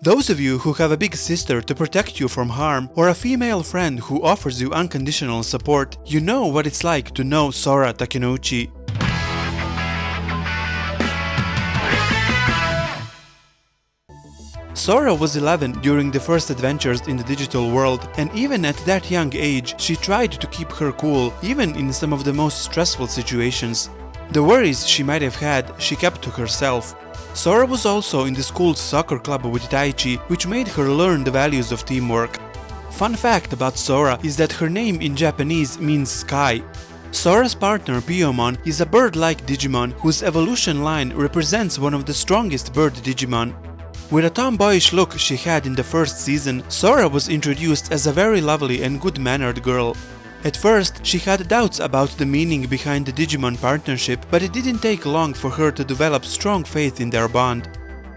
Those of you who have a big sister to protect you from harm, or a female friend who offers you unconditional support, you know what it's like to know Sora Takenouchi. Sora was 11 during the first adventures in the digital world, and even at that young age, she tried to keep her cool, even in some of the most stressful situations. The worries she might have had, she kept to herself. Sora was also in the school's soccer club with Taichi, which made her learn the values of teamwork. Fun fact about Sora is that her name in Japanese means sky. Sora's partner Biyomon is a bird-like Digimon whose evolution line represents one of the strongest bird Digimon. With a tomboyish look she had in the first season, Sora was introduced as a very lovely and good-mannered girl. At first, she had doubts about the meaning behind the Digimon partnership, but it didn't take long for her to develop strong faith in their bond.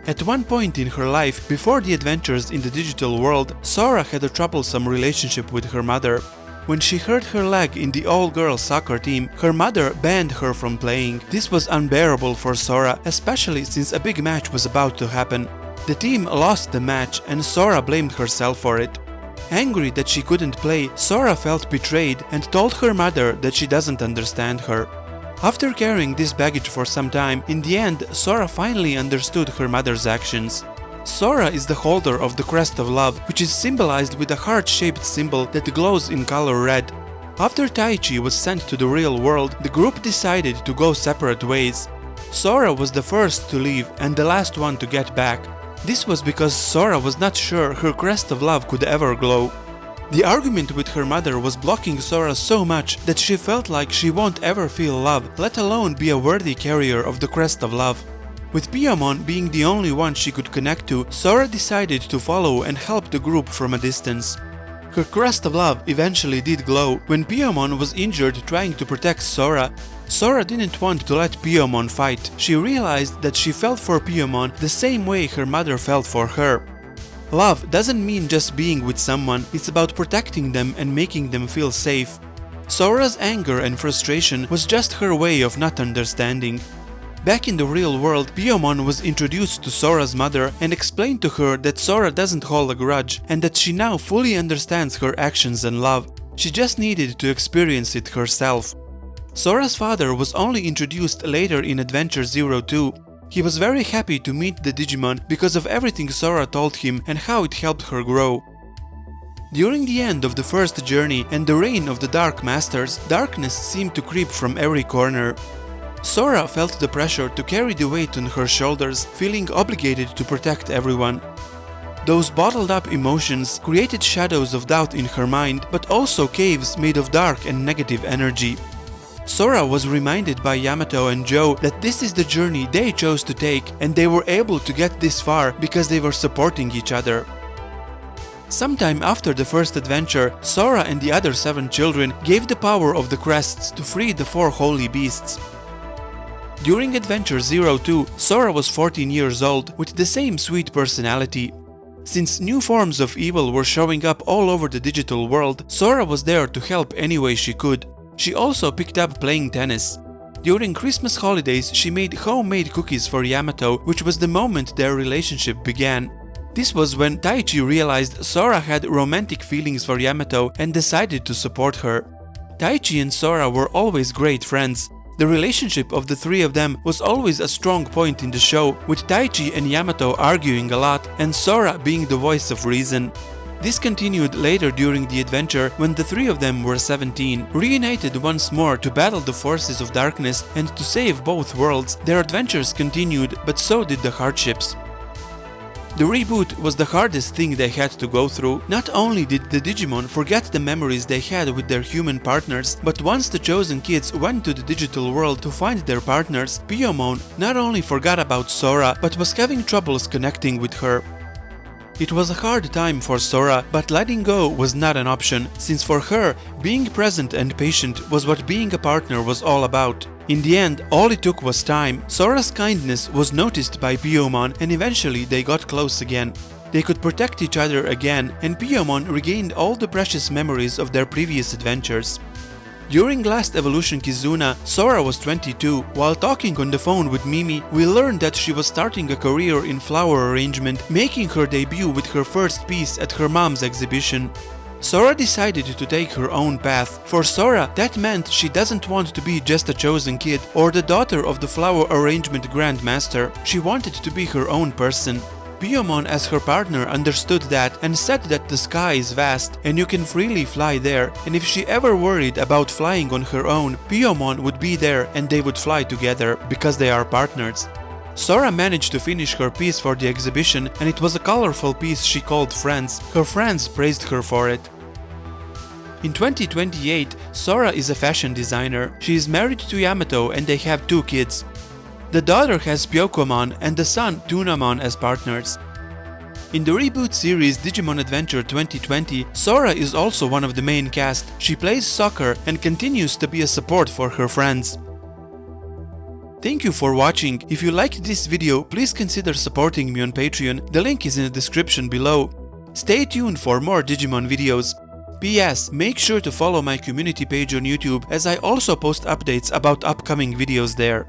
At one point in her life, before the adventures in the digital world, Sora had a troublesome relationship with her mother. When she hurt her leg in the all-girl soccer team, her mother banned her from playing. This was unbearable for Sora, especially since a big match was about to happen. The team lost the match and Sora blamed herself for it. Angry that she couldn't play, Sora felt betrayed and told her mother that she doesn't understand her. After carrying this baggage for some time, in the end, Sora finally understood her mother's actions. Sora is the holder of the Crest of Love, which is symbolized with a heart-shaped symbol that glows in color red. After Taichi was sent to the real world, the group decided to go separate ways. Sora was the first to leave and the last one to get back. This was because Sora was not sure her Crest of Love could ever glow. The argument with her mother was blocking Sora so much that she felt like she won't ever feel love, let alone be a worthy carrier of the Crest of Love. With Biyomon being the only one she could connect to, Sora decided to follow and help the group from a distance. Her Crest of Love eventually did glow. When Biyomon was injured trying to protect Sora, Sora didn't want to let Biyomon fight. She realized that she felt for Biyomon the same way her mother felt for her. Love doesn't mean just being with someone, it's about protecting them and making them feel safe. Sora's anger and frustration was just her way of not understanding. Back in the real world, Biyomon was introduced to Sora's mother and explained to her that Sora doesn't hold a grudge and that she now fully understands her actions and love. She just needed to experience it herself. Sora's father was only introduced later in Adventure 02. He was very happy to meet the Digimon because of everything Sora told him and how it helped her grow. During the end of the first journey and the reign of the Dark Masters, darkness seemed to creep from every corner. Sora felt the pressure to carry the weight on her shoulders, feeling obligated to protect everyone. Those bottled-up emotions created shadows of doubt in her mind, but also caves made of dark and negative energy. Sora was reminded by Yamato and Joe that this is the journey they chose to take, and they were able to get this far because they were supporting each other. Sometime after the first adventure, Sora and the other 7 children gave the power of the crests to free the 4 holy beasts. During Adventure 02, Sora was 14 years old, with the same sweet personality. Since new forms of evil were showing up all over the digital world, Sora was there to help any way she could. She also picked up playing tennis. During Christmas holidays, she made homemade cookies for Yamato, which was the moment their relationship began. This was when Taichi realized Sora had romantic feelings for Yamato and decided to support her. Taichi and Sora were always great friends. The relationship of the 3 of them was always a strong point in the show, with Taichi and Yamato arguing a lot and Sora being the voice of reason. This continued later during the adventure when the 3 of them were 17. Reunited once more to battle the forces of darkness and to save both worlds, their adventures continued, but so did the hardships. The reboot was the hardest thing they had to go through. Not only did the Digimon forget the memories they had with their human partners, but once the chosen kids went to the digital world to find their partners, Biyomon not only forgot about Sora, but was having troubles connecting with her. It was a hard time for Sora, but letting go was not an option, since for her, being present and patient was what being a partner was all about. In the end, all it took was time. Sora's kindness was noticed by Biyomon and eventually they got close again. They could protect each other again, and Biyomon regained all the precious memories of their previous adventures. During last evolution Kizuna, Sora was 22. While talking on the phone with Mimi, we learned that she was starting a career in flower arrangement, making her debut with her first piece at her mom's exhibition. Sora decided to take her own path. For Sora, that meant she doesn't want to be just a chosen kid or the daughter of the flower arrangement grandmaster. She wanted to be her own person. Biyomon as her partner understood that and said that the sky is vast and you can freely fly there, and if she ever worried about flying on her own, Biyomon would be there and they would fly together because they are partners. Sora managed to finish her piece for the exhibition, and it was a colorful piece she called Friends. Her friends praised her for it. In 2028, Sora is a fashion designer. She is married to Yamato and they have 2 kids. The daughter has Biyomon and the son Tunamon as partners. In the reboot series Digimon Adventure 2020, Sora is also one of the main cast. She plays soccer and continues to be a support for her friends. Thank you for watching. If you liked this video, please consider supporting me on Patreon. The link is in the description below. Stay tuned for more Digimon videos. P.S. Make sure to follow my community page on YouTube, as I also post updates about upcoming videos there.